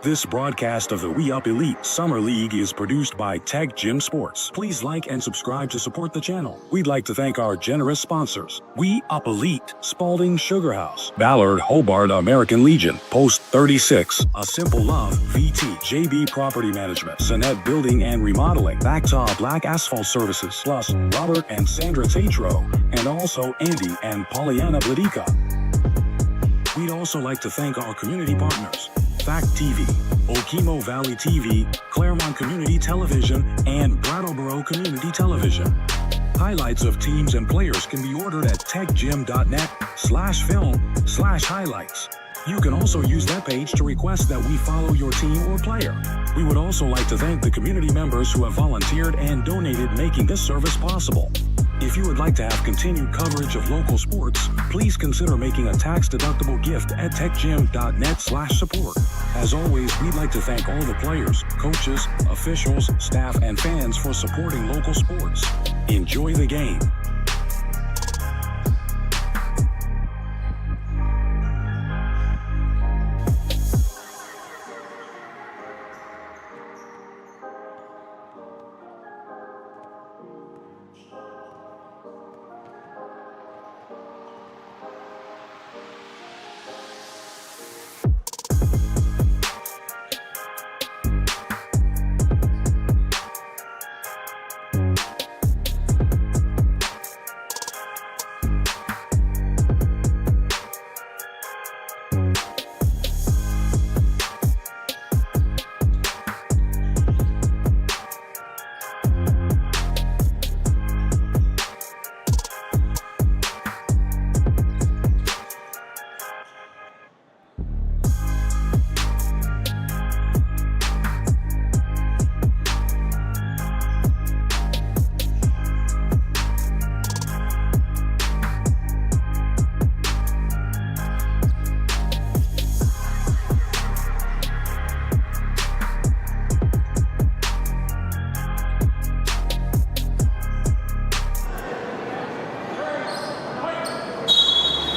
This broadcast of the We Up Elite Summer League is produced by TecGym Sports. Please like and subscribe to support the channel. We'd like to thank our generous sponsors: We Up Elite, Spalding Sugar House, Ballard Hobart American Legion, Post 36, A Simple Love, VT, JB Property Management, Sonnet Building and Remodeling, Bactaw Black Asphalt Services, plus Robert and Sandra TATRO, and also Andy and Pollyanna BLADYKA. We'd also like to thank our community partners: Fact TV, Okemo Valley TV, Claremont Community Television, and Brattleboro Community Television. Highlights of teams and players can be ordered at techgym.net/film/highlights. You can also use that page to request that we follow your team or player. We would also like to thank the community members who have volunteered and donated, making this service possible. If you would like to have continued coverage of local sports, please consider making a tax-deductible gift at techgym.net/support. As always, we'd like to thank all the players, coaches, officials, staff, and fans for supporting local sports. Enjoy the game.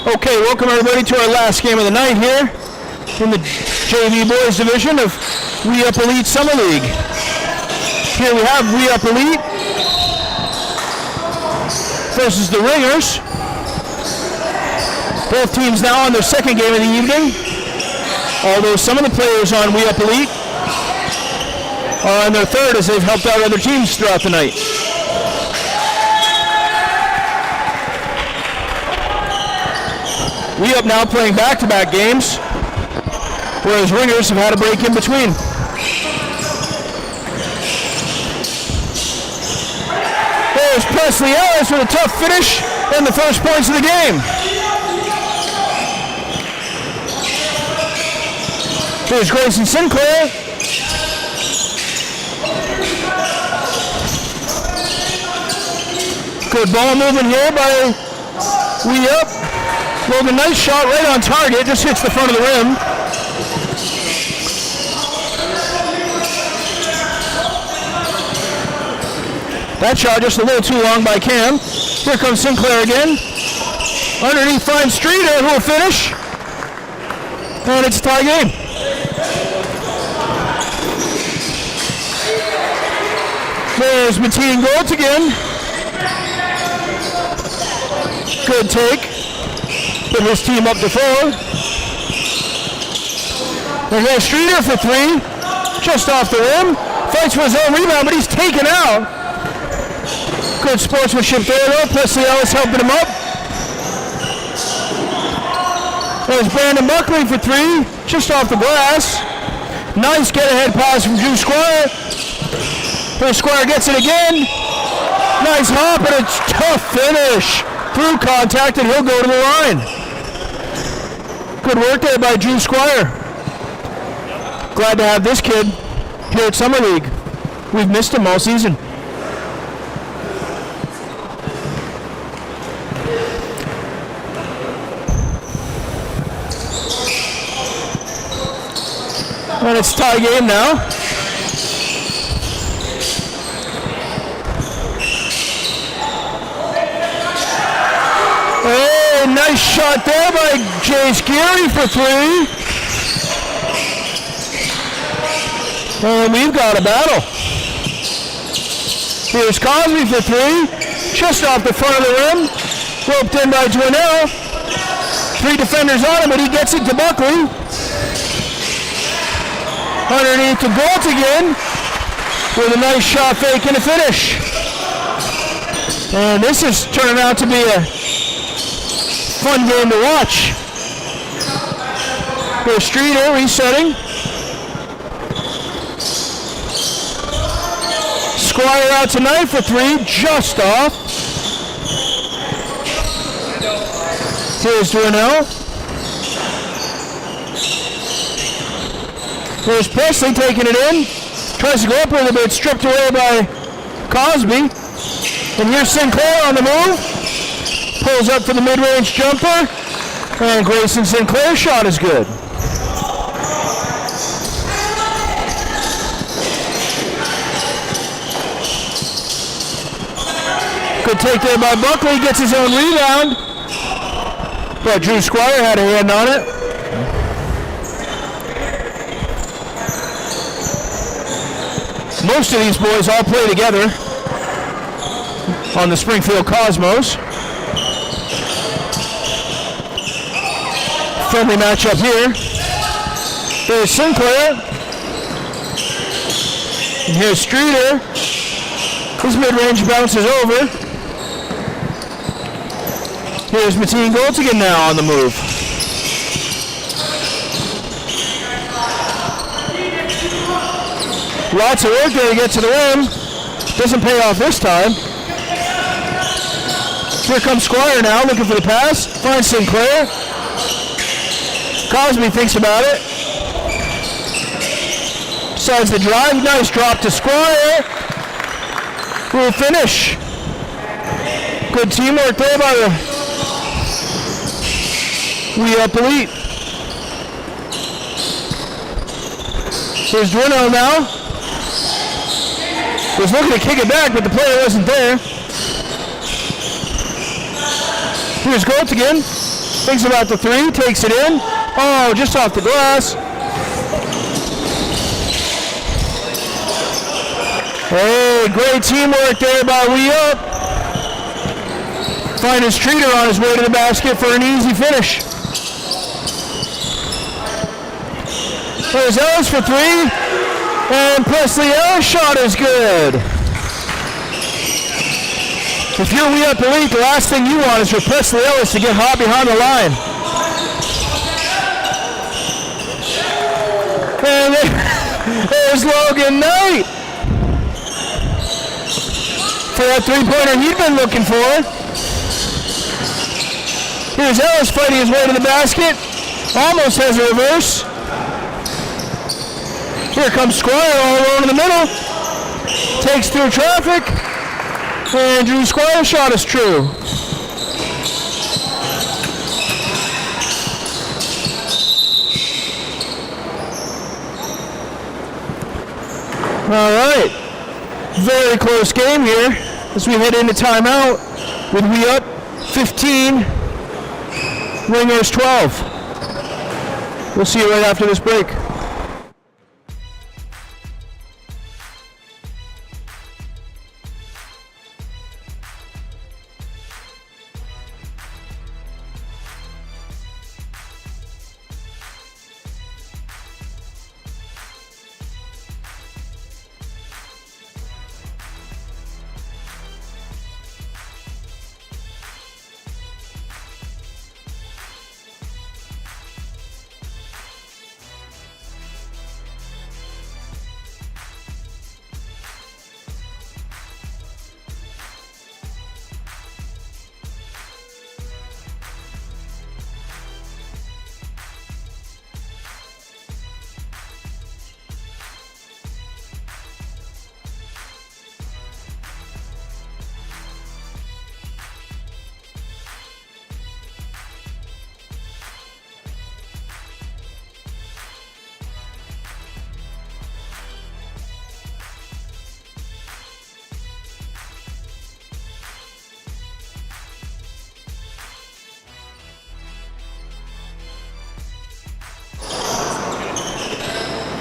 Okay, welcome everybody to our last game of the night here in the JV Boys Division of We Up Elite Summer League. Here we have We Up Elite versus the Ringers. Both teams now on their second game of the evening, although some of the players on We Up Elite are on their third as they've helped out other teams throughout the night. We Up now playing back-to-back games, whereas Ringers have had a break in between. There's Presley Ellis with a tough finish and the first points of the game. Here's Grayson Sinclair. Good ball movement here by We Up. Logan, nice shot right on target, just hits the front of the rim. That shot just a little too long by Cam. Here comes Sinclair again. Underneath finds Streeter, who will finish. And it's a tie game. There's Mateen Gold again. Good take. Put his team up to 4. There's Streeter for 3. Just off the rim. Fights for his own rebound, but he's taken out. Good sportsmanship there though. Presley Ellis helping him up. There's Brandon Buckley for 3. Just off the glass. Nice get-ahead pass from Drew Squire. Here's Squire gets it again. Nice hop and a tough finish. Through contact and he'll go to the line. Good work there by Drew Squire. Glad to have this kid here at Summer League. We've missed him all season. And it's tie game now. Hey, nice shot there by Jace Geary for 3. And we've got a battle. Here's Cosby for three. Just off the front of the rim. Roped in by Dwinell. Three defenders on him, but he gets it to Buckley. Underneath to Galt again. With a nice shot fake and a finish. And this is turning out to be a fun game to watch. Here's Streeter resetting. Squire out tonight for three, just off. Here's Dwinell. Here's Presley taking it in. Tries to go up with it, but it's stripped away by Cosby. And here's Sinclair on the move. Pulls up for the mid-range jumper. And Grayson Sinclair's shot is good. Good take there by Buckley. Gets his own rebound. But Drew Squire had a hand on it. Most of these boys all play together on the Springfield Cosmos. Friendly matchup here. There's Sinclair. And here's Streeter. His mid-range bounces over. Here's Mateen Goltigan now on the move. Lots of work there to get to the rim. Doesn't pay off this time. Here comes Squire now, looking for the pass. Finds Sinclair. Cosby thinks about it. Decides to drive. Nice drop to Squire. Who will finish. Good teamwork there by the We Up Elite. Here's Dwinell now. Was looking to kick it back, but the player wasn't there. Here's Golt again. Thinks about the three, takes it in. Oh, just off the glass. Hey, great teamwork there by We Up. Finding Streeter on his way to the basket for an easy finish. There's Ellis for three. And Presley Ellis' shot is good. If you're We Up Elite, the last thing you want is for Presley Ellis to get hot behind the line. And there's Logan Knight for that three-pointer he'd been looking for. Here's Ellis fighting his way to the basket. Almost has a reverse. Here comes Squire all alone in the middle. Takes through traffic. And Drew Squire's shot is true. All right. Very close game here as we head into timeout with We Up 15, Wingers 12. We'll see you right after this break.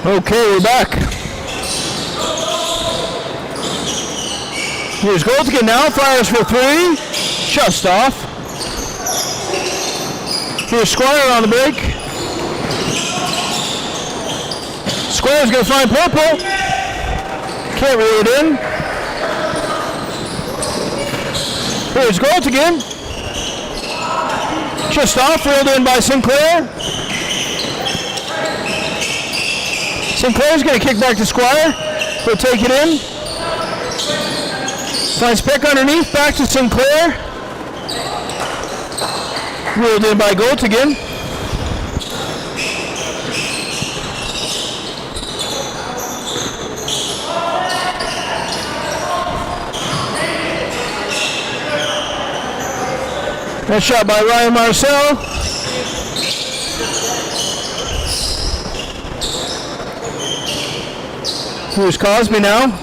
Okay, we're back. Here's Goldigan now, fires for three, just off. Here's Squire on the break. Squire's gonna find purple. Can't reel it in. Here's Goldigan. Just off, reeled in by Sinclair. Sinclair's gonna kick back to Squire. He'll take it in. Finds Peck underneath, back to Sinclair. Reeled in by Goldigan. That shot by Ryan Marcel. Here's Cosby now.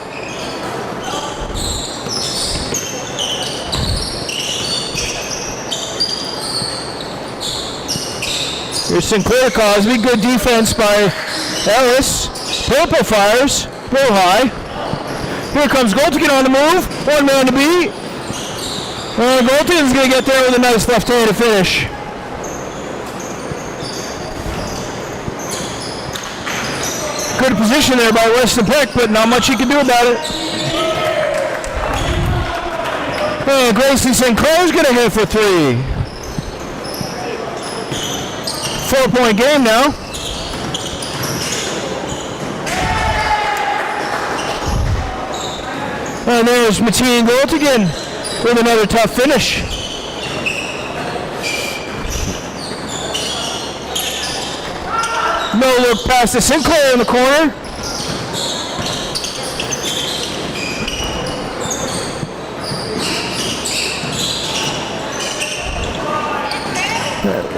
Here's Sinclair Cosby. Good defense by Ellis. Purple fires. Real high. Here comes Goldigan on the move. One man to beat. And Goldigan's going to get there with a nice left-handed finish. Good position there by Weston Peck, but not much he can do about it. And Grayson Sinclair's going to hit for three. 4-point game now. And there's Mateen Goldigan with another tough finish. No look past to Sinclair in the corner.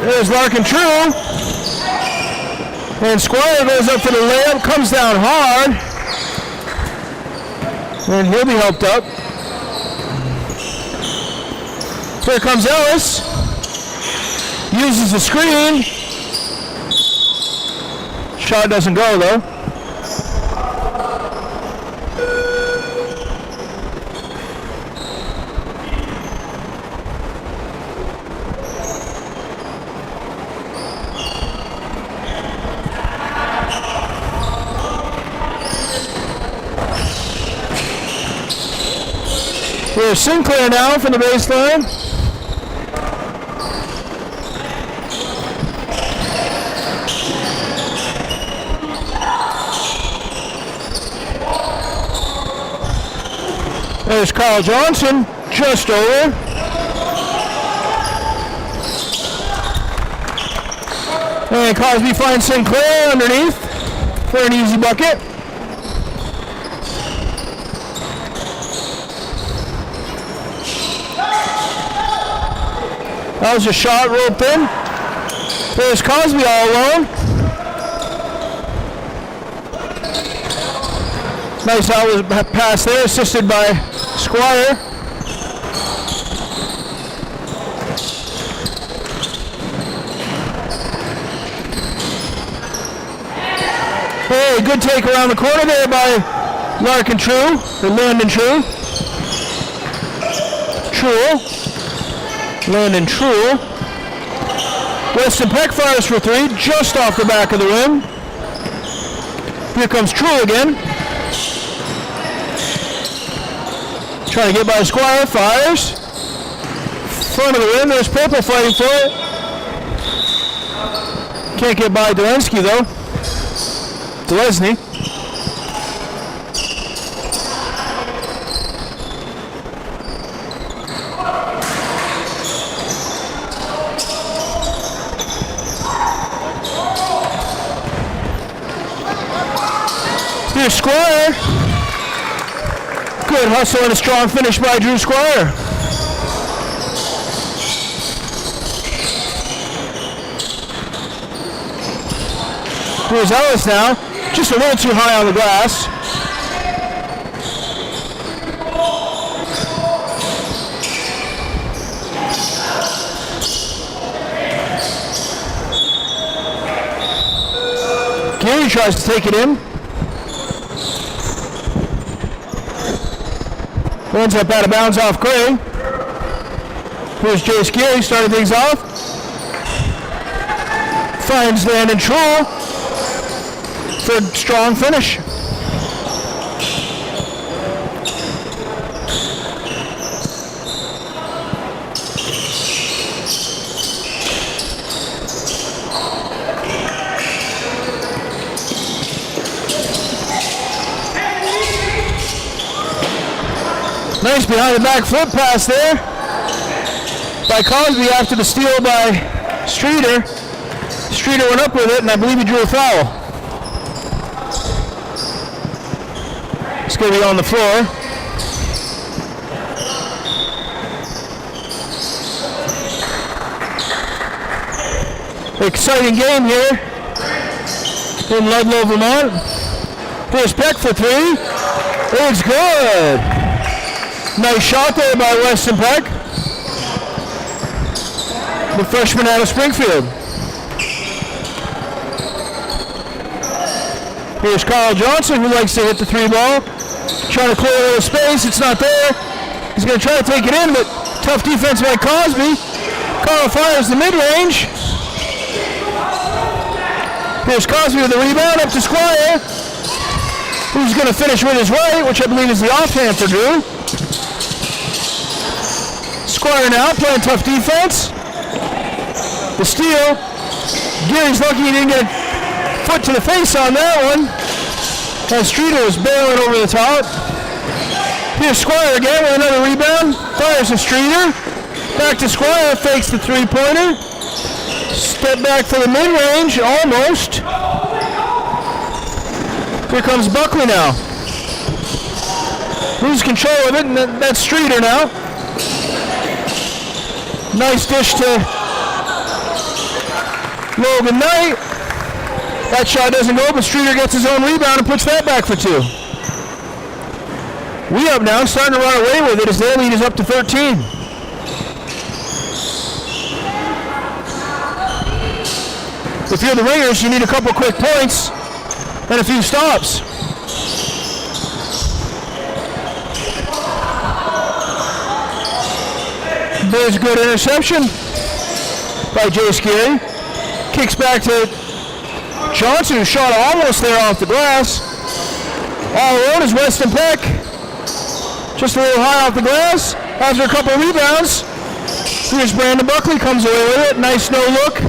There's Larkin True. And Squire goes up for the layup, comes down hard. And he'll be helped up. Here comes Ellis. Uses the screen. Shot doesn't go though. Here's Sinclair now from the baseline. There's Carl Johnson, just over. And Cosby finds Sinclair underneath for an easy bucket. That was a shot roped in. There's Cosby all alone. Nice out pass there, assisted by Squire. Hey, good take around the corner there by Larkin True, or Landon True. Landon True. Weston Peck fires for three, just off the back of the rim. Here comes True again. Trying to get by Squire, fires. Front of the rim, there's Purple fighting for it. Can't get by Delensky though. Delesny. Here's Squire. Good hustle and a strong finish by Drew Squire. Here's Ellis now, just a little too high on the glass. Gary tries to take it in. Ends up out of bounds off Gray. Here's Jace Geary starting things off. Finds Landon Trull for a strong finish. Nice behind the back flip pass there by Cosby after the steal by Streeter. Streeter went up with it, and I believe he drew a foul. It's going to be on the floor. Exciting game here in Ludlow, Vermont. Here's Peck for three. It's good. Nice shot there by Weston Peck, the freshman out of Springfield. Here's Carl Johnson, who likes to hit the three ball. Trying to clear a little space, it's not there. He's going to try to take it in, but tough defense by Cosby. Carl fires the mid-range. Here's Cosby with the rebound up to Squire, who's going to finish with his right, which I believe is the offhand for Drew. Squire now playing tough defense. The steal. Geary's lucky he didn't get a foot to the face on that one, as Streeter was bailing over the top. Here's Squire again with another rebound. Fires to Streeter. Back to Squire, fakes the three-pointer. Step back for the mid-range, almost. Here comes Buckley now. Loses control of it, and that's Streeter now. Nice dish to Logan Knight. That shot doesn't go, but Streeter gets his own rebound and puts that back for two. We up now, starting to run away with it as their lead is up to 13. If you're the Ringers, you need a couple quick points and a few stops. There's a good interception by Jace Geary. Kicks back to Johnson, who shot almost there off the glass. All alone is Weston Peck. Just a little high off the glass. After a couple of rebounds, here's Brandon Buckley, comes away with it. Nice no look.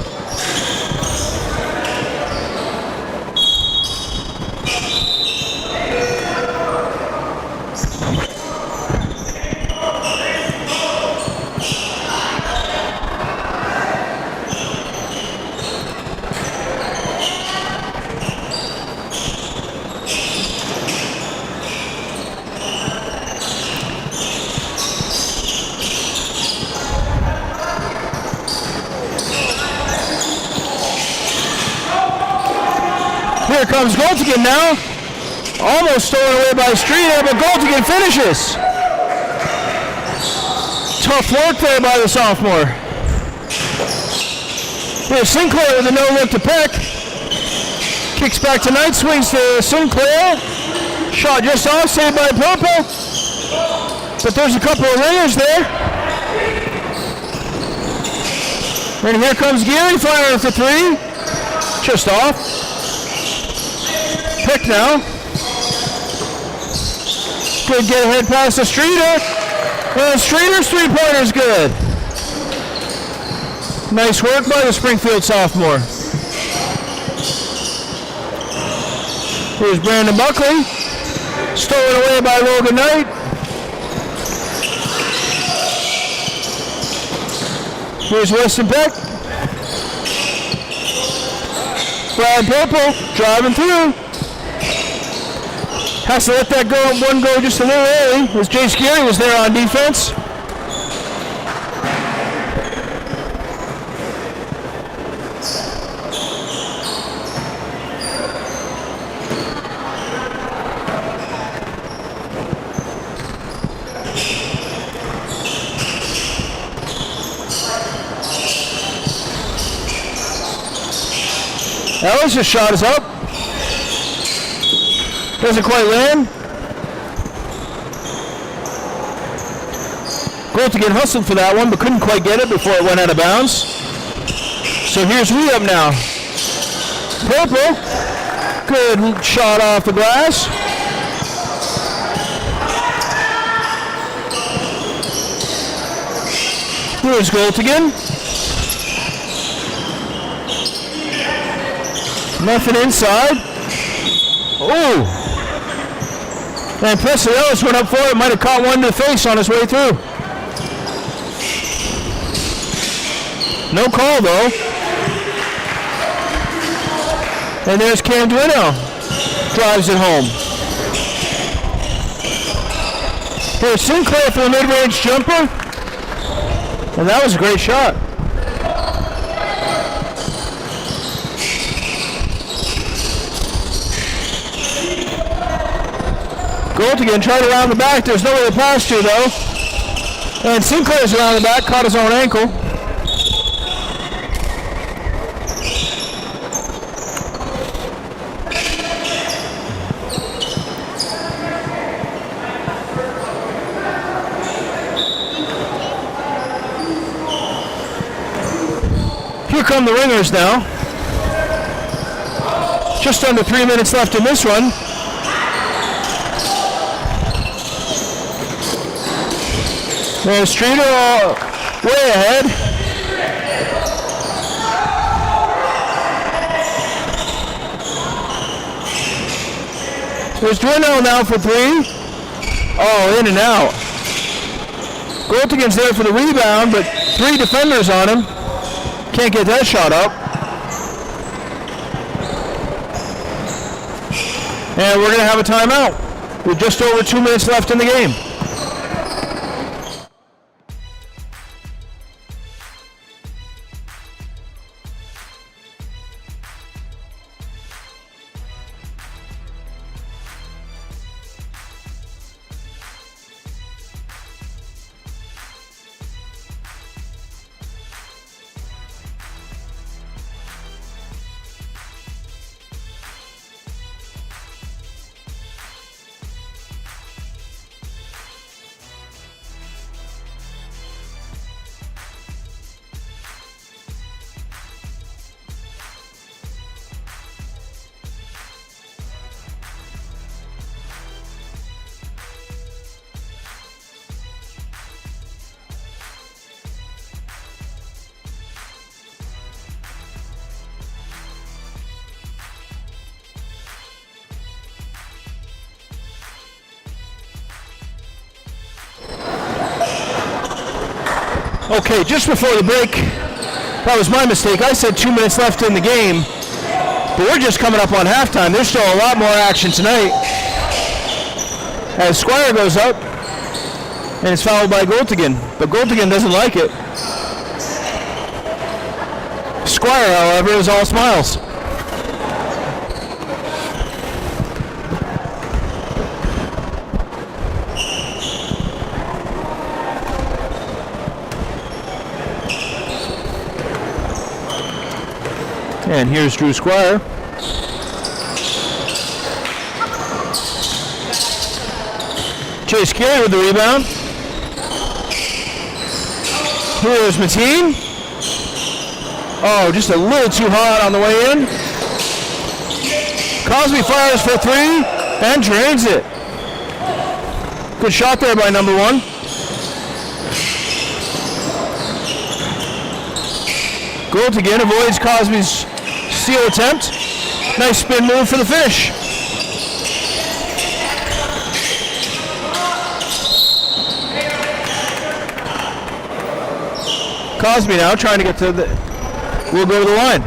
Here comes Goltigan now. Almost stolen away by Streeter, but Goltigan finishes. Tough work there by the sophomore. Here's Sinclair with a no-look to Peck. Kicks back to Knight, swings to Sinclair. Shot just off, saved by Purple. But there's a couple of Ringers there. And here comes Geary firing for three. Just off. Pick now. Good get ahead pass to Streeter. And Streeter's three-pointer's good. Nice work by the Springfield sophomore. Here's Brandon Buckley. Stolen away by Logan Knight. Here's Weston Peck. Brad Purple driving through. Has to let that one go just a little early, as Jace Geary was there on defense. Ellis' shot is up. Doesn't quite land. Goltigan hustled for that one, but couldn't quite get it before it went out of bounds. So here's Wee up now. Purple. Good shot off the glass. Here's Goltigan. Nothing inside. Oh! And Presley went up for it. Might have caught one to the face on his way through. No call though. And there's Cam Duino. Drives it home. Here's Sinclair for the mid-range jumper. And that was a great shot. Goltigan tried around the back. There's nowhere to pass to though. And Sinclair's around the back, caught his own ankle. Here come the ringers now. Just under 3 minutes left in this one. And Streeter way ahead. There's Duino now for three. Oh, in and out. Goltigan's there for the rebound, but three defenders on him. Can't get that shot up. And we're going to have a timeout with just over 2 minutes left in the game. Okay, just before the break, that was my mistake. I said 2 minutes left in the game, but we're just coming up on halftime. There's still a lot more action tonight. As Squire goes up, and it's fouled by Goltigan, but Goltigan doesn't like it. Squire, however, is all smiles. And here's Drew Squire. Chase Carey with the rebound. Here's Mateen. Oh, just a little too hot on the way in. Cosby fires for three and drains it. Good shot there by number one. Goltigan avoids Cosby's steal attempt. Nice spin move for the finish. Cosby now trying to get to the, will go to the line.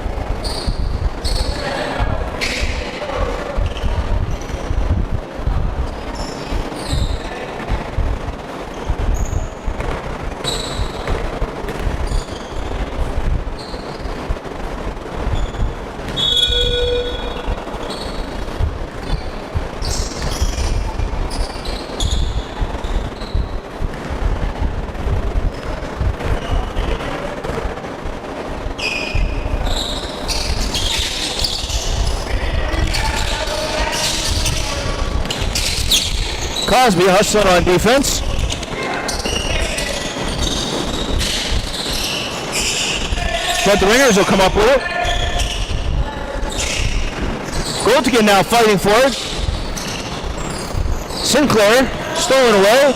Cosby hustling on defense. but the Ringers will come up with it. Goaltending now fighting for it. Sinclair, stolen away.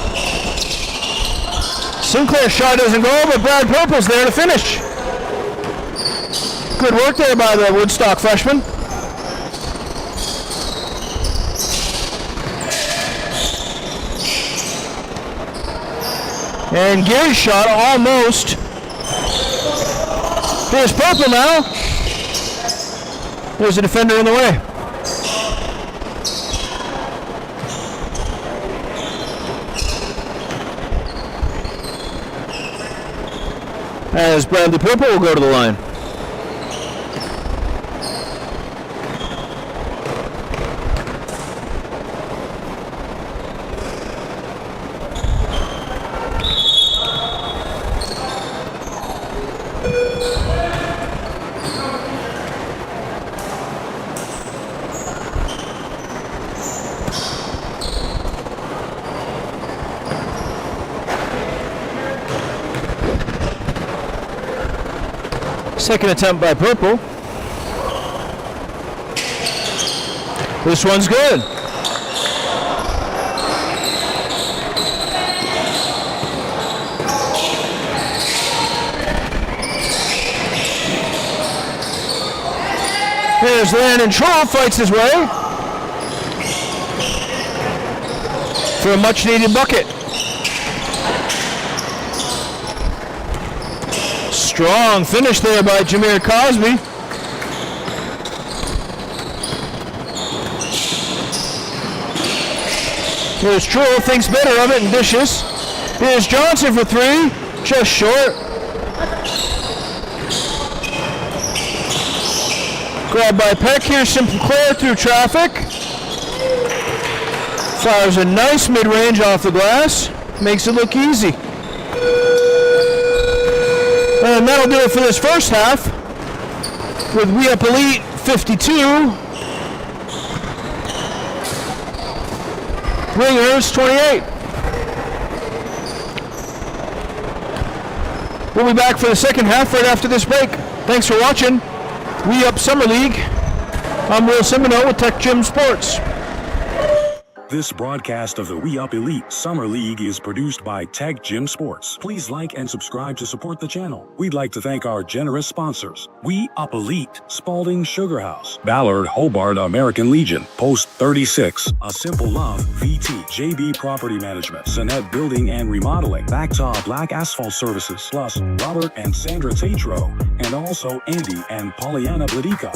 Sinclair's shot doesn't go, but Brad Purple's there to finish. Good work there by the Woodstock freshman. And Gary's shot almost. Here's Purple now. There's a defender in the way. As Bradley Purple will go to the line. Second attempt by Purple. This one's good. There's Landon Troll, fights his way for a much needed bucket. Strong finish there by Jameer Cosby. Here's Troll, thinks better of it and dishes. Here's Johnson for three, just short. Grabbed by Peck. Here's Sinclair through traffic. Fires a nice mid-range off the glass. Makes it look easy. And that'll do it for this first half. With We Up Elite 52. Ringers 28. We'll be back for the second half right after this break. Thanks for watching We Up Summer League. I'm Will Simoneau with TecGym Sports. This broadcast of the We Up Elite Summer League is produced by TecGym Sports. Please like and subscribe to support the channel. We'd like to thank our generous sponsors: We Up Elite, Spalding Sugar House, Ballard Hobart American Legion, Post 36, A Simple Love, VT, JB Property Management, Sonnet Building and Remodeling, Backtop Black Asphalt Services, plus Robert and Sandra TATRO, and also Andy and Pollyanna BLADYKA.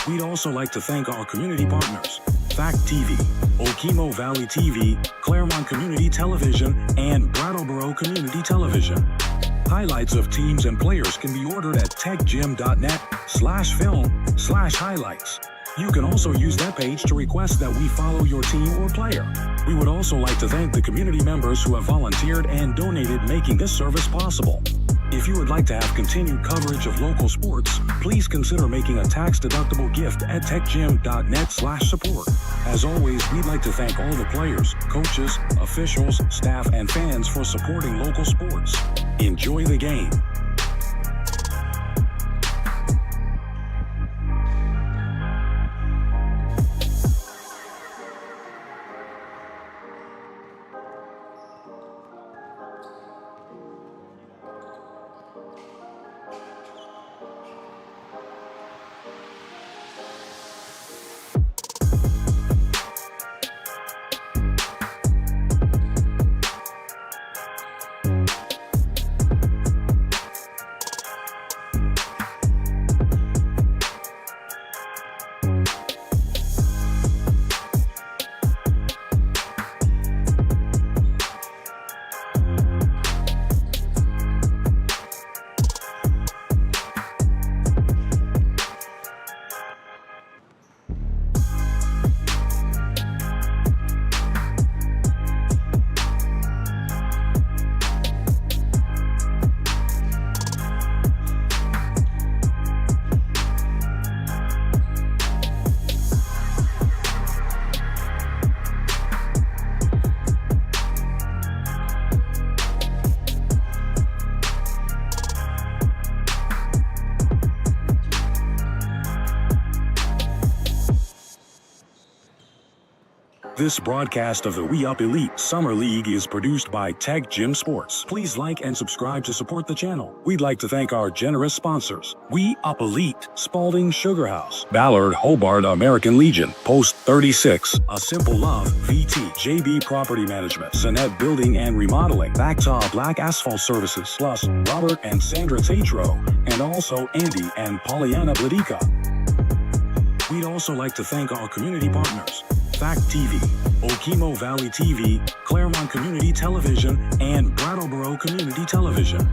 We'd also like to thank our community partners: Fact TV, Okemo Valley TV, Claremont Community Television, and Brattleboro Community Television. Highlights of teams and players can be ordered at techgym.net/film/highlights. You can also use that page to request that we follow your team or player. We would also like to thank the community members who have volunteered and donated, making this service possible. If you would like to have continued coverage of local sports, please consider making a tax-deductible gift at techgym.net/support. As always, we'd like to thank all the players, coaches, officials, staff, and fans for supporting local sports. Enjoy the game. This broadcast of the We Up Elite Summer League is produced by TecGym Sports. Please like and subscribe to support the channel. We'd like to thank our generous sponsors: We Up Elite, Spalding Sugar House, Ballard Hobart American Legion, Post 36, A Simple Love, VT, JB Property Management, Sonnet Building and Remodeling, Bactaw Black Asphalt Services, plus Robert and Sandra TATRO, and also Andy and Pollyanna BLADYKA. We'd also like to thank our community partners: Fact TV, Okemo Valley TV, Claremont Community Television, and Brattleboro Community Television.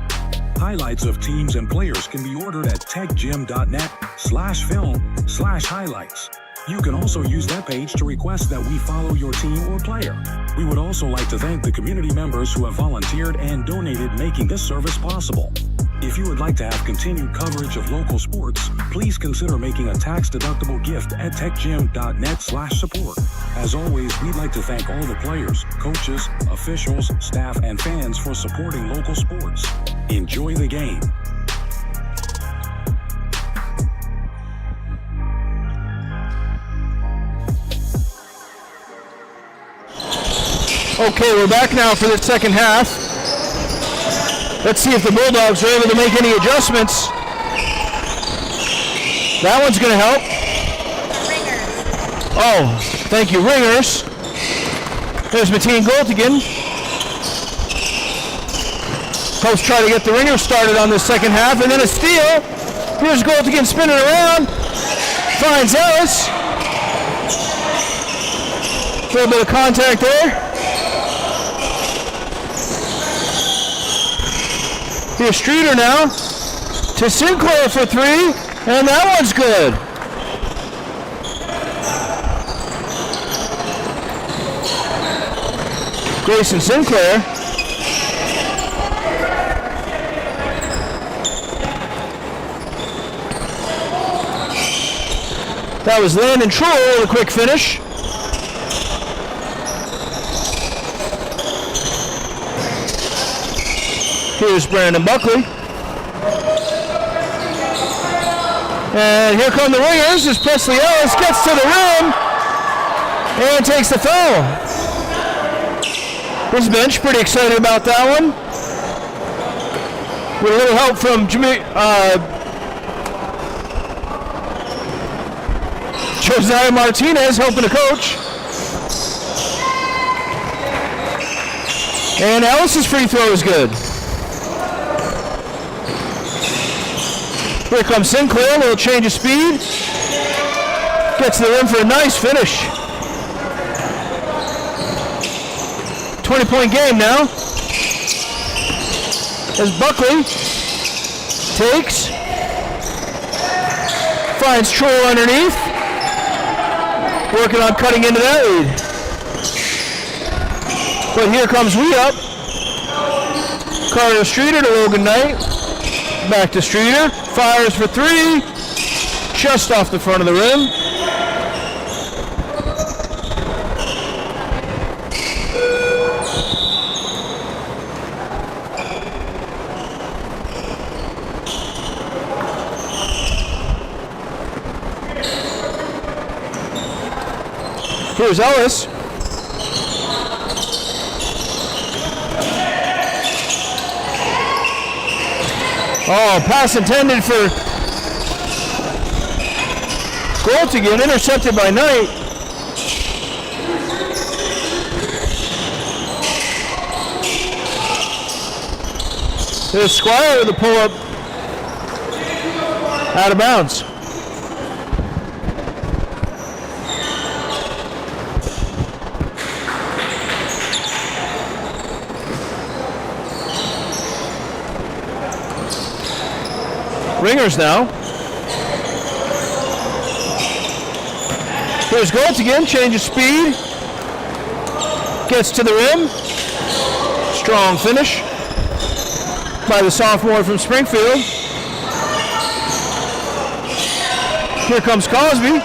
Highlights of teams and players can be ordered at techgym.net/film/highlights. You can also use that page to request that we follow your team or player. We would also like to thank the community members who have volunteered and donated, making this service possible. If you would like to have continued coverage of local sports, please consider making a tax-deductible gift at techgym.net/support. As always, we'd like to thank all the players, coaches, officials, staff, and fans for supporting local sports. Enjoy the game. Okay, we're back now for the second half. Let's see if the Bulldogs are able to make any adjustments. That one's going to help. Oh, thank you, Ringers. There's Mateen Goltigan. Coach try to get the Ringers started on this second half, and then a steal. Here's Goltigan spinning around. Finds Ellis. A little bit of contact there. Here's Streeter now to Sinclair for three, and that one's good. Grayson Sinclair. That was Landon Troll with a quick finish. Here's Brandon Buckley. And here come the Ringers as Presley Ellis gets to the rim and takes the foul. His bench pretty excited about that one. With a little help from Josiah Martinez helping the coach. And Ellis's free throw is good. Here comes Sinclair, a little change of speed. Gets to the rim for a nice finish. 20-point game now. As Buckley takes, finds Troll underneath. Working on cutting into that lead. But here comes We Up. Carter Streeter to Logan Knight. Back to Streeter. Fires for three. Just off the front of the rim. Here's Ellis. Oh, pass intended for Goltigan, intercepted by Knight. There's Squire with a pull-up out of bounds. Ringers now. Here's Goltigan, change of speed. Gets to the rim. Strong finish by the sophomore from Springfield. Here comes Cosby.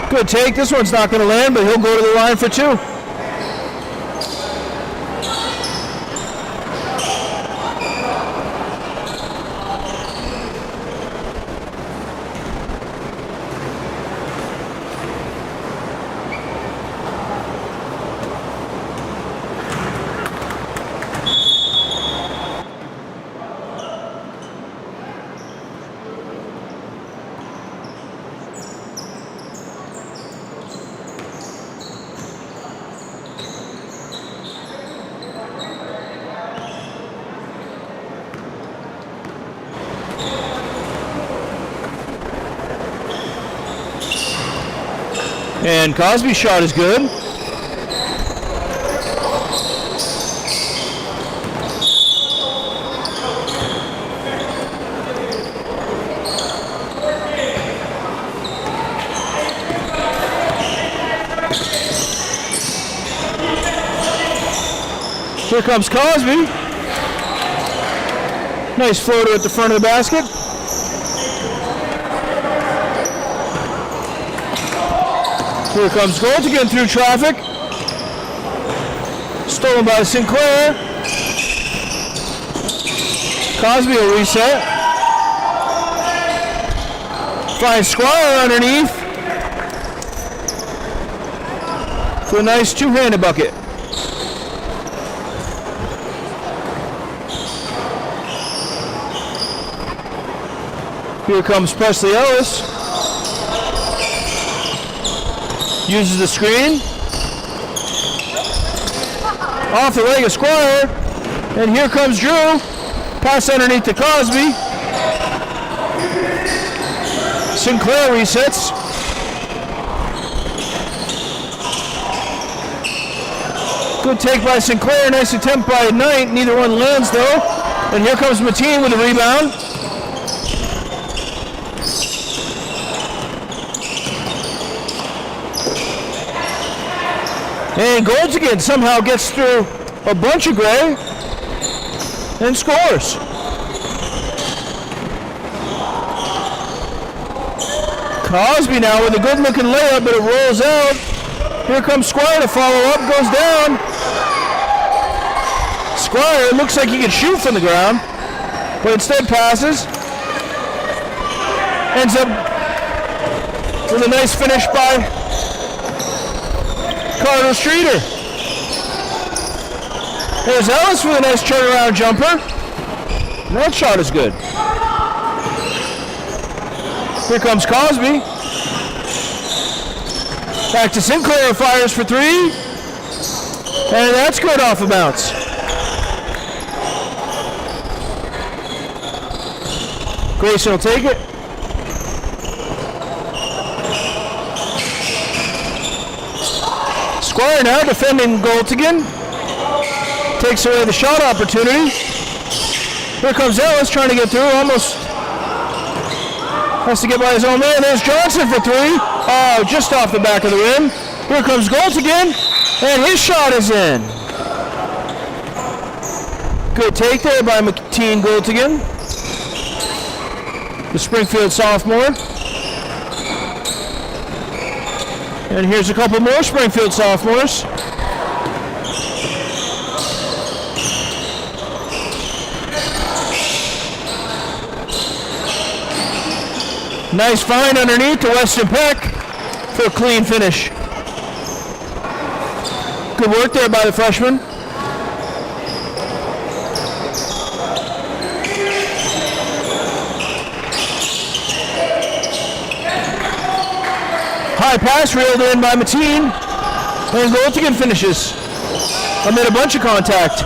Good take. This one's not going to land, but he'll go to the line for two. And Cosby's shot is good. Here comes Cosby. Nice floater at the front of the basket. Here comes Gold again through traffic. Stolen by Sinclair. Cosby will reset. Finds Squire underneath for a nice two-handed bucket. Here comes Presley Ellis. Uses the screen. Off the leg of Squire. And here comes Drew. Pass underneath to Cosby. Sinclair resets. Good take by Sinclair. Nice attempt by Knight. Neither one lands though. And here comes Mateen with the rebound. And Golds again somehow gets through a bunch of gray and scores. Cosby now with a good looking layup, but it rolls out. Here comes Squire to follow up, goes down. Squire looks like he can shoot from the ground, but instead passes. Ends up with a nice finish by Carter Streeter. There's Ellis with a nice turnaround jumper. And that shot is good. Here comes Cosby. Back to Sinclair, fires for three. And that's good off the bounce. Grayson will take it. Squire now defending Goltigan. Takes away the shot opportunity. Here comes Ellis trying to get through. Almost has to get by his own man. There's Johnson for three. Oh, just off the back of the rim. Here comes Goltigan. And his shot is in. Good take there by Mateen Goltigan, the Springfield sophomore. And here's a couple more Springfield sophomores. Nice find underneath to Weston Peck for a clean finish. Good work there by the freshman. High pass reeled in by Mateen, and Goltigan finishes amid a bunch of contact.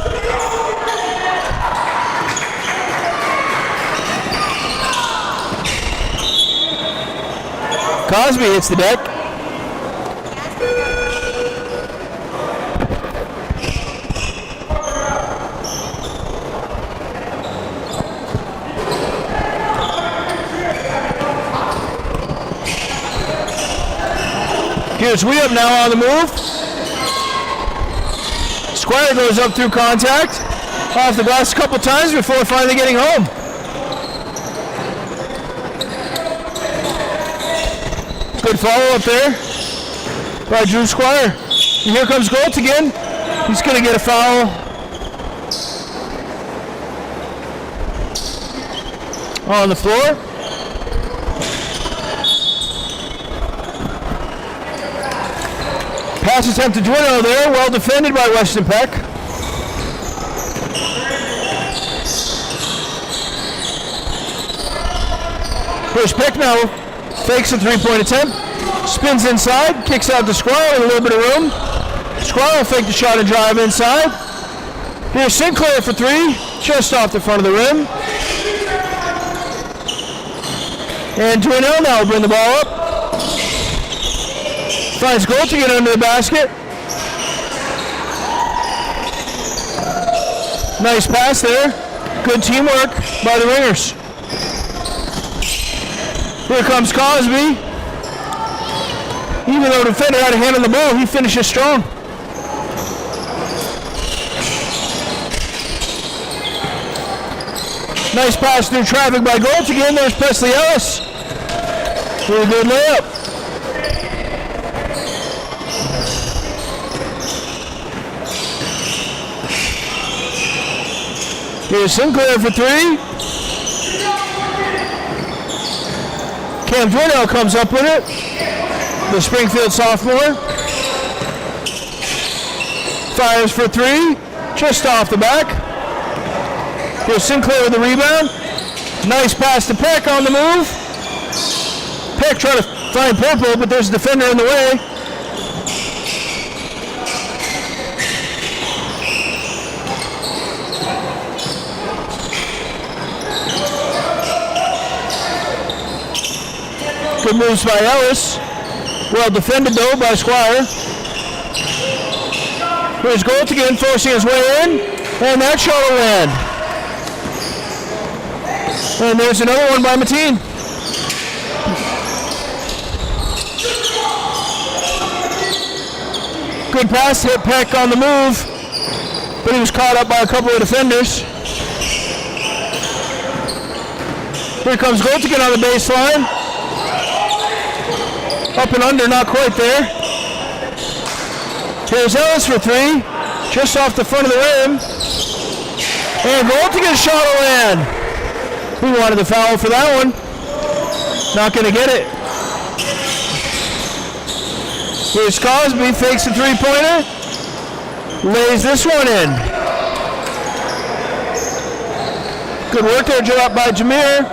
Cosby hits the deck. Here's We Up now on the move. Squire goes up through contact. Off the glass a couple times before finally getting home. Good follow up there by Drew Squire. And here comes Golt again. He's going to get a foul on the floor. Pass attempt to Dwino there, well defended by Weston Peck. Here's Peck now, fakes a three-point attempt, spins inside, kicks out to Squire with a little bit of room. Squire will fake the shot and drive inside. Here's Sinclair for three, just off the front of the rim. And Dwino now will bring the ball up. Finds goal to get under the basket. Nice pass there. Good teamwork by the Ringers. Here comes Cosby. Even though the defender had a hand on the ball, he finishes strong. Nice pass through traffic by Gold again. There's Presley Ellis. Really good layup. Here's Sinclair for three. Cam Dwinell comes up with it. The Springfield sophomore. Fires for three. Just off the back. Here's Sinclair with the rebound. Nice pass to Peck on the move. Peck trying to find Purple, but there's a defender in the way. Good moves by Ellis. Well defended though by Squire. Here's Gold again, forcing his way in. And that shot will land. And there's another one by Mateen. Good pass, hit Peck on the move, but he was caught up by a couple of defenders. Here comes Goltigan on the baseline. Up and under, not quite there. Here's Ellis for three, just off the front of the rim. And Goltigan's shot will land. He wanted the foul for that one. Not going to get it. Here's Cosby, fakes a three-pointer. Lays this one in. Good work there, drop by Jameer.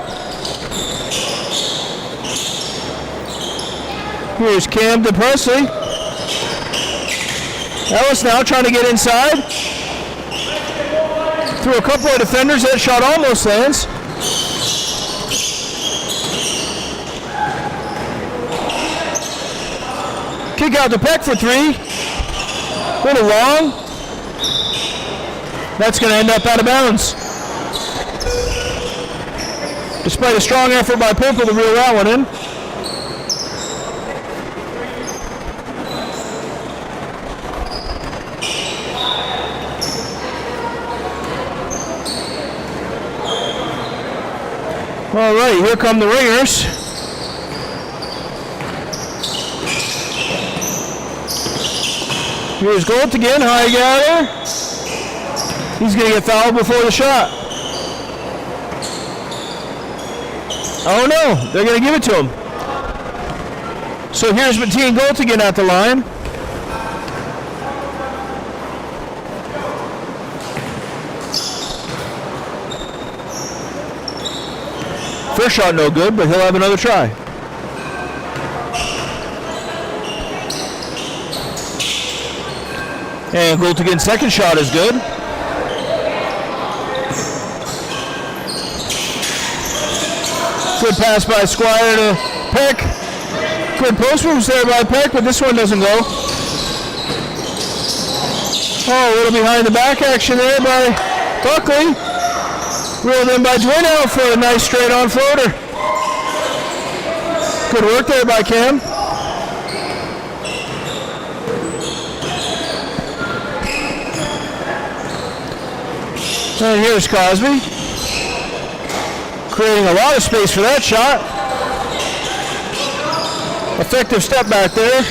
Here's Cam to Presley. Ellis now trying to get inside. Through a couple of defenders, that shot almost lands. Kick out to Peck for three. A little long. That's going to end up out of bounds. Despite a strong effort by Purple to reel that one in. All right, here come the Ringers. Here's Gold again, high gather. He's going to get fouled before the shot. Oh no, they're going to give it to him. So here's Mateen Gold again at the line. First shot no good, but he'll have another try. And Goltigan's second shot is good. Good pass by Squire to Peck. Good post moves there by Peck, but this one doesn't go. Oh, a little behind the back action there by Buckley. Reeled in by Dwinell for a nice straight on floater. Good work there by Cam. And here's Cosby. Creating a lot of space for that shot. Effective step back there.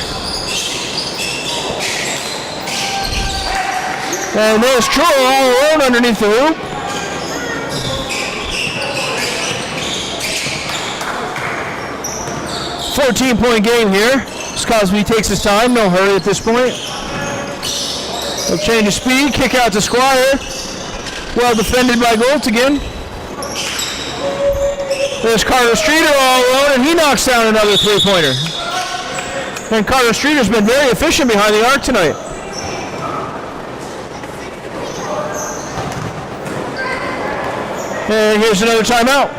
And there's Troy all alone underneath the hoop. .14 game here. As Cosby takes his time, no hurry at this point. No change of speed, kick out to Squire. Well defended by Gold again. There's Carter Streeter all alone, and he knocks down another three-pointer. And Carter Streeter's been very efficient behind the arc tonight. And here's another timeout.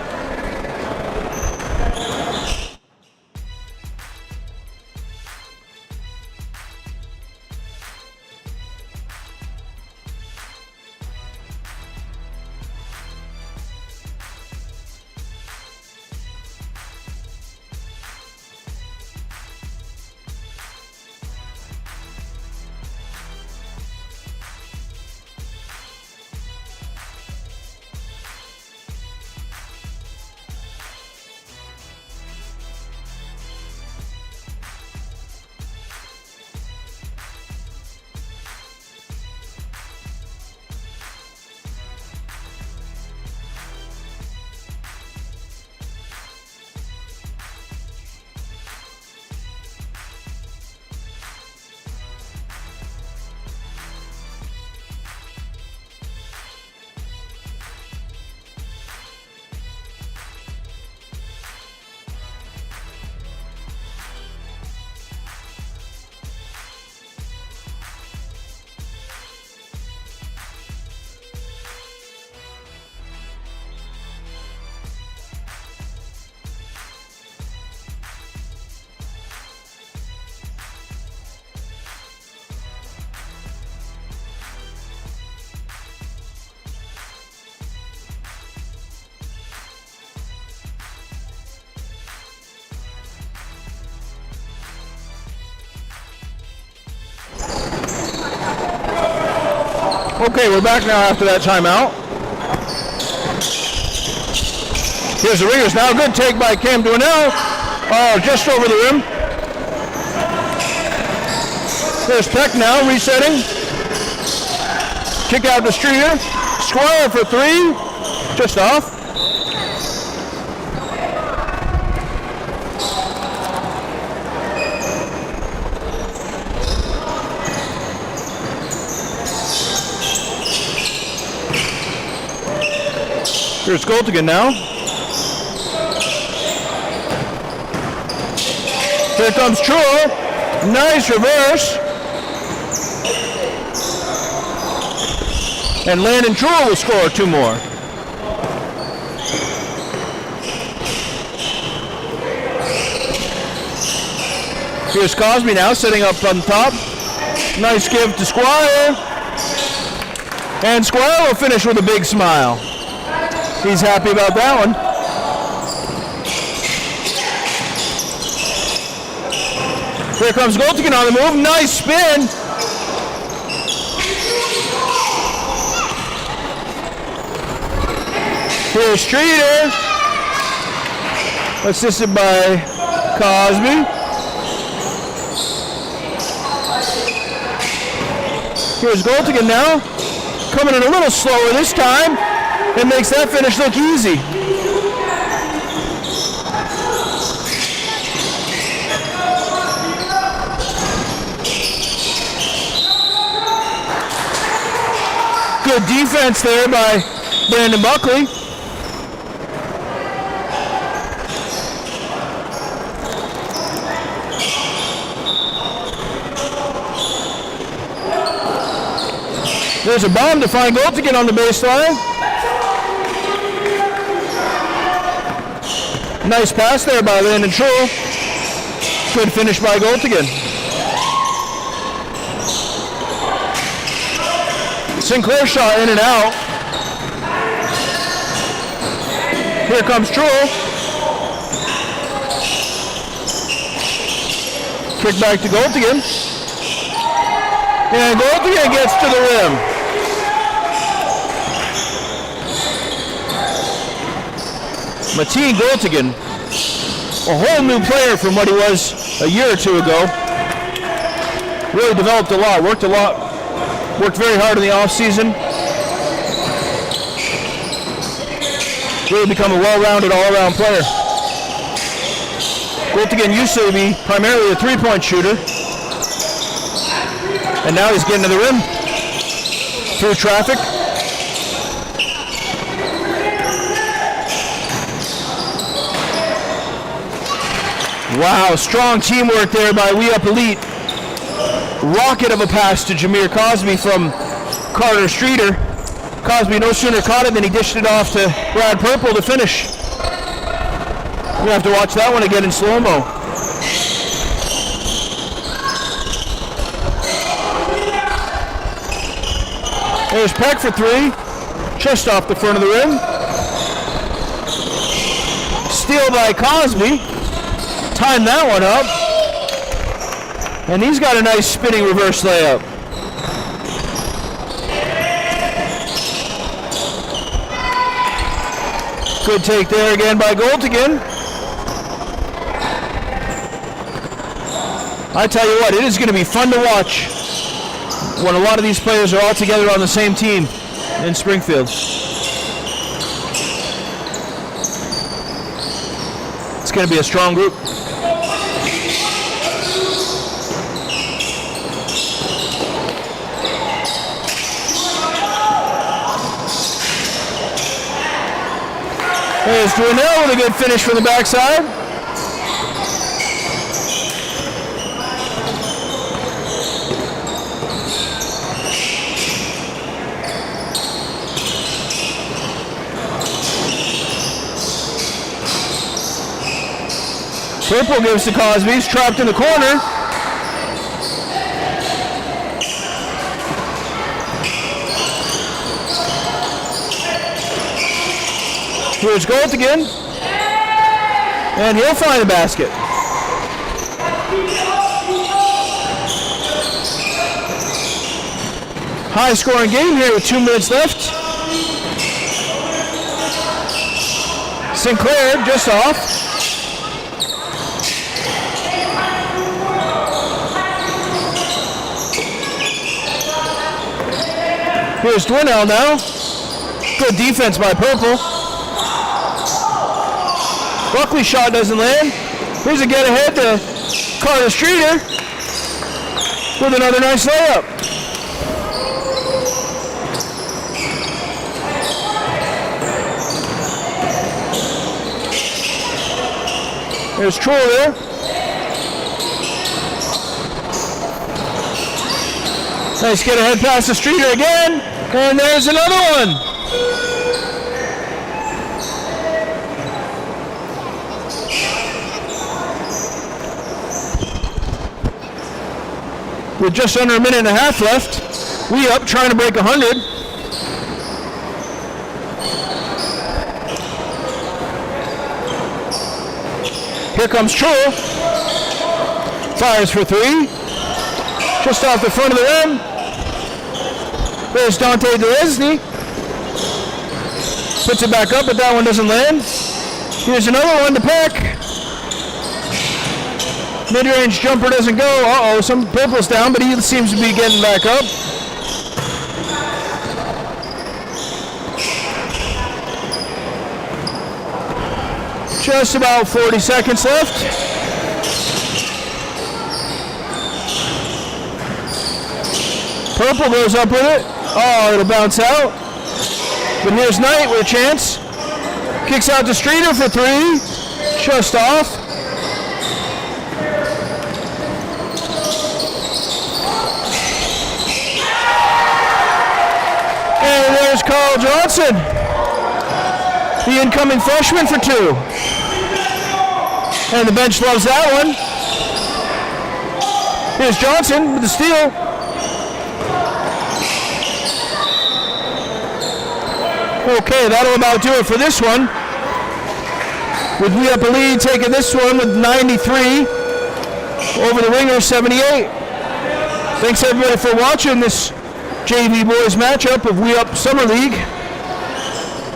Okay, we're back now after that timeout. Here's the ringers now. Good take by Cam Dwinell. Oh, just over the rim. There's Peck now resetting. Kick out to Streeter. Squire for three. Just off. Here's Goltigan now. Here comes Truel. Nice reverse. And Landon Truel will score two more. Here's Cosby now setting up on top. Nice give to Squire. And Squire will finish with a big smile. He's happy about that one. Here comes Goltigan on the move. Nice spin. Here's Streeter. Assisted by Cosby. Here's Goltigan now. Coming in a little slower this time. It makes that finish look easy. Good defense there by Brandon Buckley. There's a bomb to find Goltigan on the baseline. Nice pass there by Landon Truel. Good finish by Goltigan. Sinclair shot in and out. Here comes Truel. Kick back to Goltigan. And Goltigan gets to the rim. Mateen Goltigan, a whole new player from what he was a year or two ago. Really developed a lot, worked very hard in the offseason. Really become a well-rounded, all-around player. Goltigan used to be primarily a three-point shooter, and now he's getting to the rim through traffic. Wow, strong teamwork there by We Up Elite. Rocket of a pass to Jameer Cosby from Carter Streeter. Cosby no sooner caught it than he dished it off to Brad Purple to finish. We're gonna have to watch that one again in slow-mo. There's Peck for three, just off the front of the rim. Steal by Cosby. Time that one up. And he's got a nice spinning reverse layup. Good take there again by Goltigan. I tell you what, it is going to be fun to watch when a lot of these players are all together on the same team in Springfield. It's going to be a strong group. There's Dwinell with a good finish from the backside. Purple gives to Cosby. He's trapped in the corner. Here's Goltigan, and he'll find a basket. High scoring game here with 2 minutes left. Sinclair just off. Here's Dwinell now. Good defense by Purple. Buckley's shot doesn't land. Here's a get ahead to Carter Streeter with another nice layup. There's Troy there. Nice get ahead pass to Streeter again. And there's another one. With just under a minute and a half left, we up trying to break 100. Here comes Troy. Fires for 3. Just off the front of the rim. There's Dante DeLesney. Puts it back up, but that one doesn't land. Here's another one to Peck. Mid-range jumper doesn't go. Uh-oh, some Purple's down, but he seems to be getting back up. Just about 40 seconds left. Purple goes up with it. Oh, it'll bounce out. But here's Knight with a chance. Kicks out to Streeter for 3. Just off. And there's Carl Johnson, the incoming freshman for 2. And the bench loves that one. Here's Johnson with the steal. Okay, that'll about do it for this one. With We Up a Lead taking this one with 93 over the Ringers 78. Thanks everybody for watching this JV Boys matchup of We Up Summer League.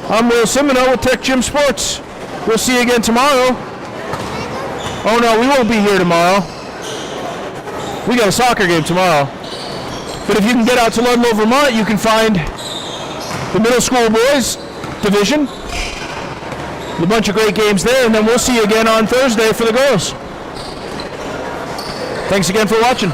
I'm Will Simoneau with TecGym Sports. We'll see you again tomorrow. Oh no, we won't be here tomorrow. We got a soccer game tomorrow. But if you can get out to Ludlow, Vermont, you can find the middle school boys division. A bunch of great games there, and then we'll see you again on Thursday for the girls. Thanks again for watching.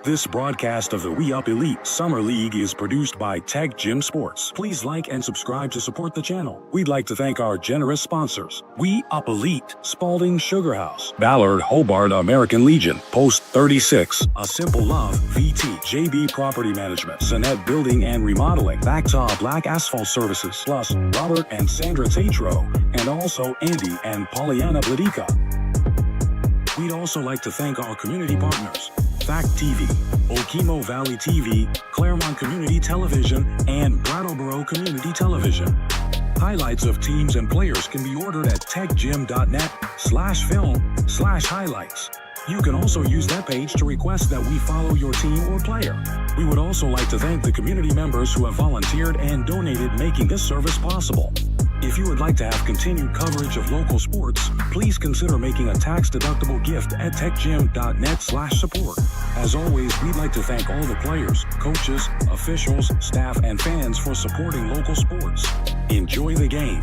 This broadcast of the We Up Elite Summer League is produced by TecGym Sports. Please like and subscribe to support the channel. We'd like to thank our generous sponsors: We Up Elite, Spalding Sugar House, Ballard Hobart American Legion, Post 36, A Simple Love, VT, JB Property Management, Sonnet Building and Remodeling, Bactaw Black Asphalt Services, plus Robert and Sandra TATRO, and also Andy and Pollyanna BLADYKA. We'd also like to thank our community partners: Fact TV, Okemo Valley TV, Claremont Community Television, and Brattleboro Community Television. Highlights of teams and players can be ordered at techgym.net/film/highlights. You can also use that page to request that we follow your team or player. We would also like to thank the community members who have volunteered and donated, making this service possible. If you would like to have continued coverage of local sports, please consider making a tax-deductible gift at techgym.net/support. As always, we'd like to thank all the players, coaches, officials, staff, and fans for supporting local sports. Enjoy the game.